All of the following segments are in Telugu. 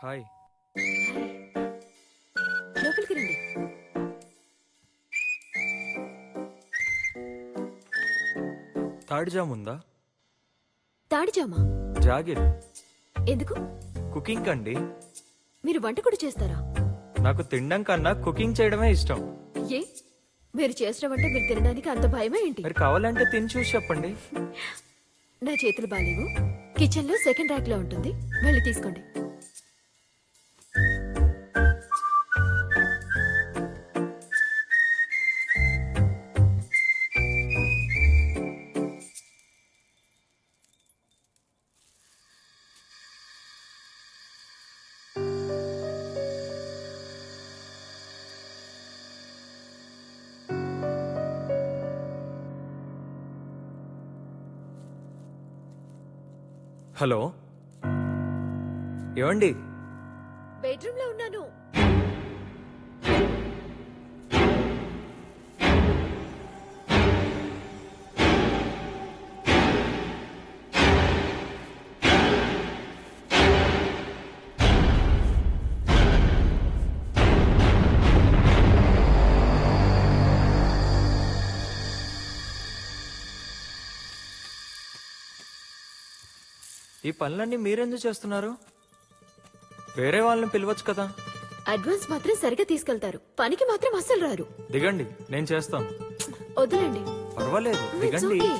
హాయ్. లోపలికి రండి. థర్డ్ జామ్ ఉందా? తాడిజామా? జాగిర్. ఎందుకు? కుకింగ్ అండి. మీరు వంట కూడా చేస్తారా? నాకు తినడం కన్నా కుకింగ్ చేయడమే ఇష్టం. ఏ మీరు చేసిన వంట మీరు తినడానికి అంత భయమే ఏంటి? మరి కావాలంటే తిని చూసి చెప్పండి. నా చేతులు బాలేవు. కిచెన్ లో సెకండ్ ర్యాక్ లో ఉంటుంది, వెళ్ళి తీసుకోండి. హలో, ఏమండి? బెడ్రూమ్ లో ఉన్నాను. ఈ పనులన్నీ మీరెందుకు చేస్తున్నారు? వేరే వాళ్ళని పిలవచ్చు కదా. అడ్వాన్స్ మాత్రం సరిగా తీసుకెళ్తారు, పనికి మాత్రం అస్సలు రారు. దిగండి, నేను చేస్తాను. వద్దులండి. పర్వాలేదు, It's దిగండి. okay.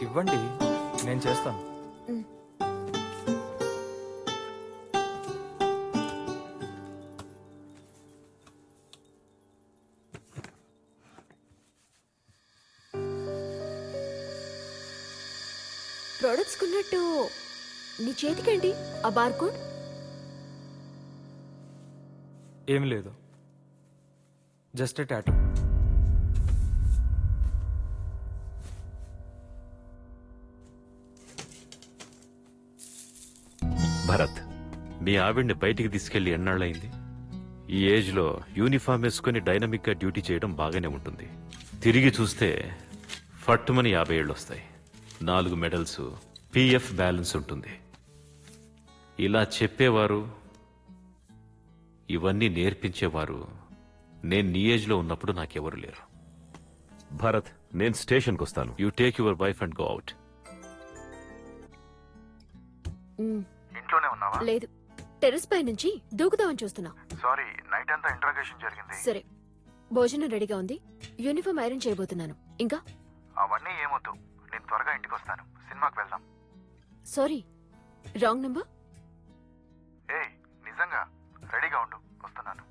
ఇవ్వండి, నేను చేస్తాను. ప్రొడక్ట్స్ కున్నట్టు నీ చేతికేంటి ఆ బార్ కోడ్? ఏం లేదు, జస్ట్ టాటూ. భరత్, మీ ఆవిడ్ని బయటికి తీసుకెళ్లి ఎన్నాళ్ళయింది? ఈ ఏజ్ లో యూనిఫామ్ వేసుకుని డైనమిక్ గా డ్యూటీ చేయడం బాగానే ఉంటుంది. తిరిగి చూస్తే ఫట్టుమని 50 ఏళ్ళు వస్తాయి. 4 మెడల్స్, పిఎఫ్ బ్యాలెన్స్ ఉంటుంది. ఇలా చెప్పేవారు, ఇవన్నీ నేర్పించేవారు నేను నీ ఏజ్ లో ఉన్నప్పుడు నాకెవరు లేరు. భరత్, నేను స్టేషన్కి వస్తాను. You take your wife and go out. ఇంట్లోనే ఉన్నావా? లేదు, టెర్రస్ పై నుంచి దూకుదామని చూస్తున్నా. సారీ, నైట్ అంతా ఇంట్రాగేషన్ జరిగింది. సరే, భోజనం రెడీగా ఉంది, యూనిఫామ్ ఐరన్ చేయబోతున్నాను. ఇంకా అవన్నీ ఏమొద్దు, నేను త్వరగా ఇంటికి వస్తాను. సినిమాకి వెళ్దాం. Sorry, wrong number. ఏయ్, నిజంగా రెడీగా ఉండు, వస్తున్నాను.